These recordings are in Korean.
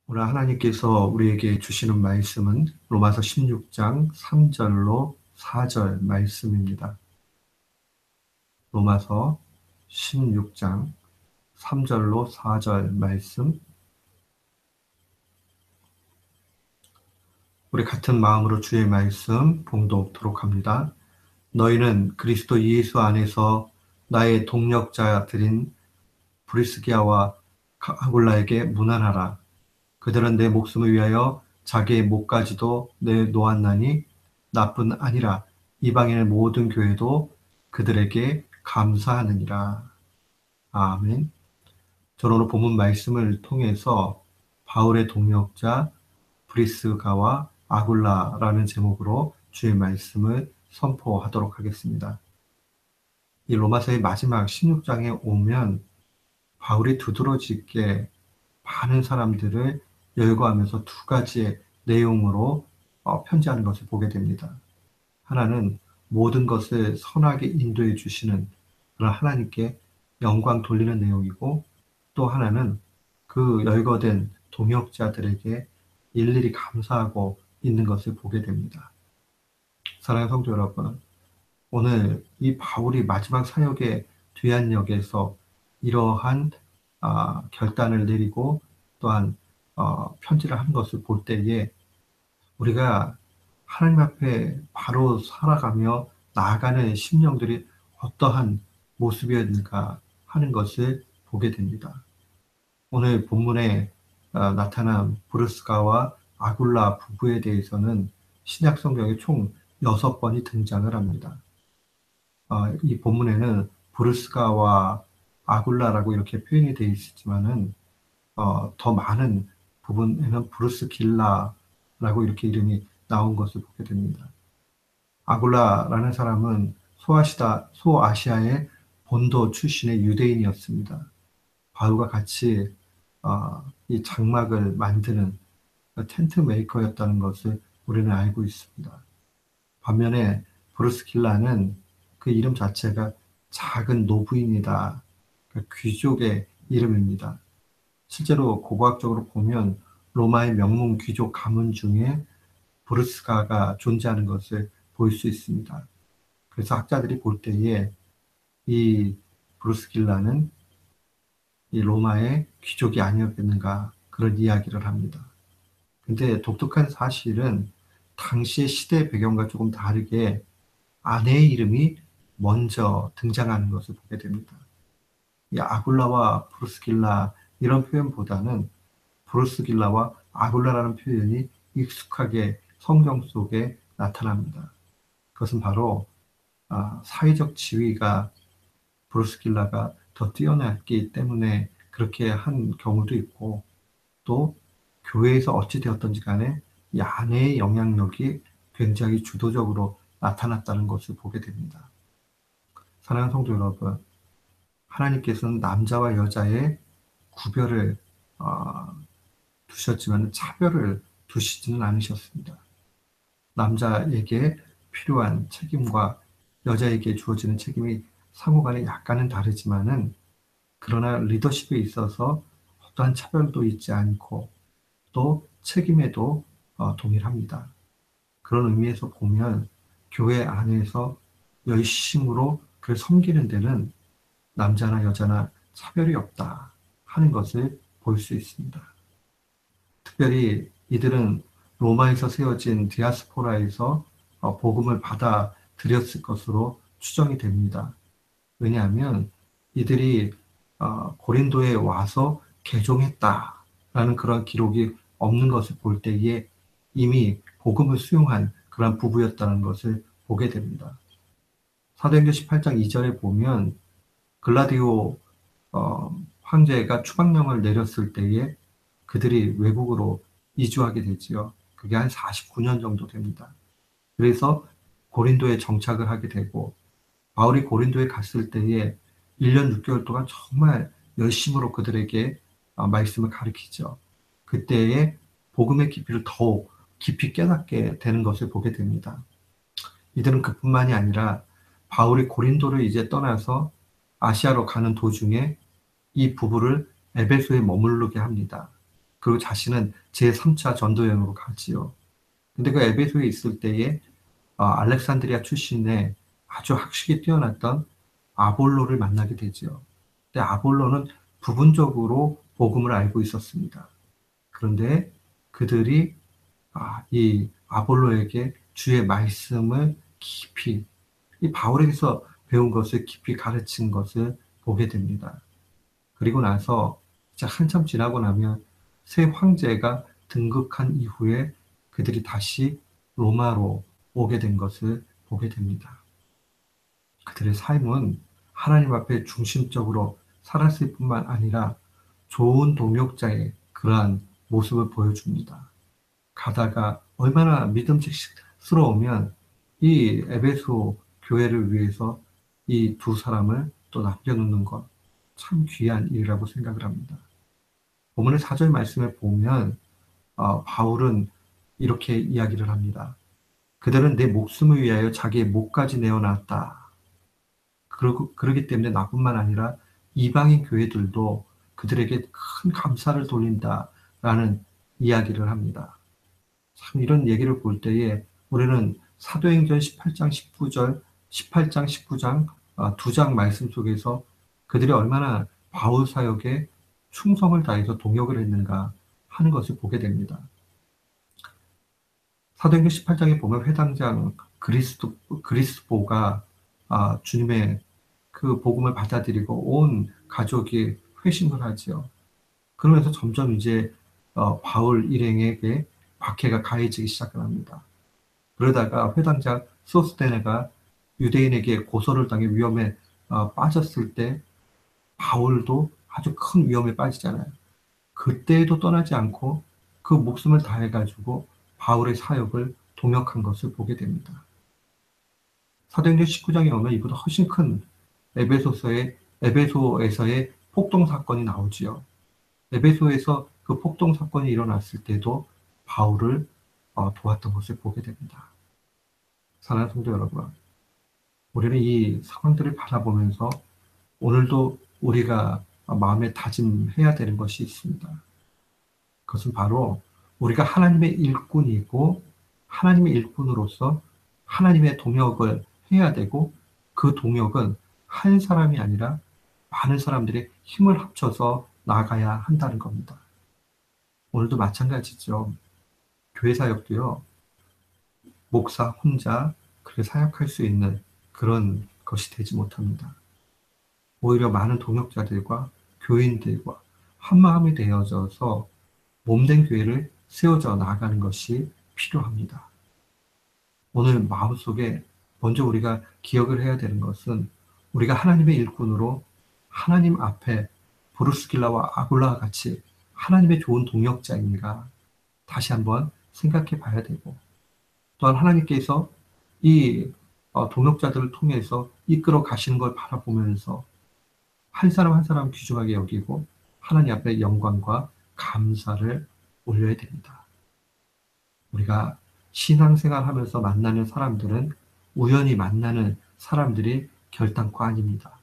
오늘 하나님께서 우리에게 주시는 말씀은 로마서 16장 3절로 4절 말씀입니다. 로마서 16장 3절로 4절 말씀. 우리 같은 마음으로 주의 말씀 봉독토록 합니다. 너희는 그리스도 예수 안에서 나의 동력자들인 브리스기아와 아굴라에게 문안하라. 그들은 내 목숨을 위하여 자기의 목까지도 내놓았나니 나뿐 아니라 이방인의 모든 교회도 그들에게 감사하느니라. 아멘. 저는 오늘 본문 말씀을 통해서 바울의 동역자 브리스가와 아굴라라는 제목으로 주의 말씀을 선포하도록 하겠습니다. 이 로마서의 마지막 16장에 오면 바울이 두드러지게 많은 사람들을 열거하면서 두 가지의 내용으로 편지하는 것을 보게 됩니다. 하나는 모든 것을 선하게 인도해 주시는 그런 하나님께 영광 돌리는 내용이고, 또 하나는 그 열거된 동역자들에게 일일이 감사하고 있는 것을 보게 됩니다. 사랑하는 성도 여러분, 오늘 이 바울이 마지막 사역의 뒤안역에서 이러한 결단을 내리고 또한 편지를 한 것을 볼 때에 우리가 하나님 앞에 바로 살아가며 나아가는 심령들이 어떠한 모습이었는가 하는 것을 보게 됩니다. 오늘 본문에 나타난 브루스가와 아굴라 부부에 대해서는 신약 성경에 총 6번이 등장을 합니다. 이 본문에는 브루스가와 아굴라라고 이렇게 표현이 되어 있지만은 더 많은 부분에는 브루스길라라고 이렇게 이름이 나온 것을 보게 됩니다. 아굴라라는 사람은 소아시아의 본도 출신의 유대인이었습니다. 바울과 같이 이 장막을 만드는 텐트 메이커였다는 것을 우리는 알고 있습니다. 반면에 브루스길라는 그 이름 자체가 작은 노부인이다. 귀족의 이름입니다. 실제로 고고학적으로 보면 로마의 명문 귀족 가문 중에 브루스가가 존재하는 것을 볼 수 있습니다. 그래서 학자들이 볼 때에 이 브루스길라는 이 로마의 귀족이 아니었겠는가 그런 이야기를 합니다. 근데 독특한 사실은 당시의 시대 배경과 조금 다르게 아내의 이름이 먼저 등장하는 것을 보게 됩니다. 이 아굴라와 브루스길라 이런 표현보다는 브루스길라와 아굴라라는 표현이 익숙하게 성경 속에 나타납니다. 그것은 바로 사회적 지위가 브루스길라가 더 뛰어났기 때문에 그렇게 한 경우도 있고, 또 교회에서 어찌 되었던지 간에 이 아내의 영향력이 굉장히 주도적으로 나타났다는 것을 보게 됩니다. 사랑하는 성도 여러분, 하나님께서는 남자와 여자의 구별을 두셨지만 차별을 두시지는 않으셨습니다. 남자에게 필요한 책임과 여자에게 주어지는 책임이 상호간에 약간은 다르지만은, 그러나 리더십에 있어서 어떠한 차별도 있지 않고 또 책임에도 동일합니다. 그런 의미에서 보면 교회 안에서 열심으로 그를 섬기는 데는 남자나 여자나 차별이 없다 하는 것을 볼 수 있습니다. 특별히 이들은 로마에서 세워진 디아스포라에서 복음을 받아들였을 것으로 추정이 됩니다. 왜냐하면 이들이 고린도에 와서 개종했다라는 그런 기록이 없는 것을 볼 때에 이미 복음을 수용한 그런 부부였다는 것을 보게 됩니다. 사도행전 18장 2절에 보면 글라디오 황제가 추방령을 내렸을 때에 그들이 외국으로 이주하게 되지요. 그게 한 49년 정도 됩니다. 그래서 고린도에 정착을 하게 되고, 바울이 고린도에 갔을 때에 1년 6개월 동안 정말 열심으로 그들에게 말씀을 가르치죠. 그때에 복음의 깊이를 더욱 깊이 깨닫게 되는 것을 보게 됩니다. 이들은 그뿐만이 아니라 바울이 고린도를 이제 떠나서 아시아로 가는 도중에 이 부부를 에베소에 머무르게 합니다. 그리고 자신은 제3차 전도 여행으로 가지요. 근데 그 에베소에 있을 때에 알렉산드리아 출신의 아주 학식이 뛰어났던 아볼로를 만나게 되지요. 근데 아볼로는 부분적으로 복음을 알고 있었습니다. 그런데 그들이 이 아볼로에게 주의 말씀을 깊이, 이 바울에게서 배운 것을 깊이 가르친 것을 보게 됩니다. 그리고 나서 이제 한참 지나고 나면 새 황제가 등극한 이후에 그들이 다시 로마로 오게 된 것을 보게 됩니다. 그들의 삶은 하나님 앞에 중심적으로 살았을 뿐만 아니라 좋은 동역자의 그러한 모습을 보여줍니다. 가다가 얼마나 믿음직스러우면 이 에베소 교회를 위해서 이 두 사람을 또 남겨놓는 것 참 귀한 일이라고 생각을 합니다. 본문의 4절 말씀을 보면 바울은 이렇게 이야기를 합니다. 그들은 내 목숨을 위하여 자기의 목까지 내어놨다. 그러기 때문에 나뿐만 아니라 이방인 교회들도 그들에게 큰 감사를 돌린다라는 이야기를 합니다. 참 이런 얘기를 볼 때에 우리는 사도행전 18장 19절, 18장 19장 두 장 말씀 속에서 그들이 얼마나 바울 사역에 충성을 다해서 동역을 했는가 하는 것을 보게 됩니다. 사도행전 18장에 보면 회당장 그리스도가 주님의 그 복음을 받아들이고 온 가족이 회심을 하지요. 그러면서 점점 이제 바울 일행에게 박해가 가해지기 시작을 합니다. 그러다가 회당장 소스테네가 유대인에게 고소를 당해 위험에 빠졌을 때 바울도 아주 큰 위험에 빠지잖아요. 그때에도 떠나지 않고 그 목숨을 다해가지고 바울의 사역을 동역한 것을 보게 됩니다. 사도행전 19장에 오면 이보다 훨씬 큰 에베소에서의 폭동 사건이 나오지요. 에베소에서 그 폭동 사건이 일어났을 때도 바울을 도왔던 것을 보게 됩니다. 사랑하는 성도 여러분, 우리는 이 상황들을 바라보면서 오늘도 우리가 마음에 다짐해야 되는 것이 있습니다. 그것은 바로 우리가 하나님의 일꾼이고 하나님의 일꾼으로서 하나님의 동역을 해야 되고 그 동역은 한 사람이 아니라 많은 사람들의 힘을 합쳐서 나가야 한다는 겁니다. 오늘도 마찬가지죠. 교회 사역도요, 목사 혼자 그렇게 사역할 수 있는 그런 것이 되지 못합니다. 오히려 많은 동역자들과 교인들과 한마음이 되어져서 몸된 교회를 세워져 나가는 것이 필요합니다. 오늘 마음속에 먼저 우리가 기억을 해야 되는 것은 우리가 하나님의 일꾼으로 하나님 앞에 브루스길라와 아굴라와 같이 하나님의 좋은 동역자인가 다시 한번 생각해 봐야 되고, 또한 하나님께서 이 동역자들을 통해서 이끌어 가시는 걸 바라보면서 한 사람 한 사람 귀중하게 여기고 하나님 앞에 영광과 감사를 올려야 됩니다. 우리가 신앙생활 하면서 만나는 사람들은 우연히 만나는 사람들이 결단코 아닙니다.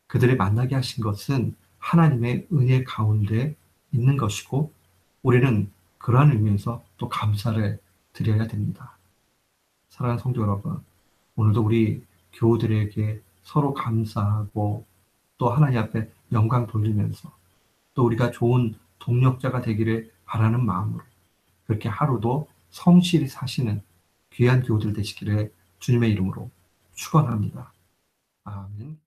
그들을 만나게 하신 것은 하나님의 은혜 가운데 있는 것이고 우리는 그러한 의미에서 또 감사를 드려야 됩니다. 사랑하는 성도 여러분, 오늘도 우리 교우들에게 서로 감사하고 또 하나님 앞에 영광 돌리면서 또 우리가 좋은 동력자가 되기를 바라는 마음으로 그렇게 하루도 성실히 사시는 귀한 교우들 되시기를 주님의 이름으로 축원합니다. 아멘.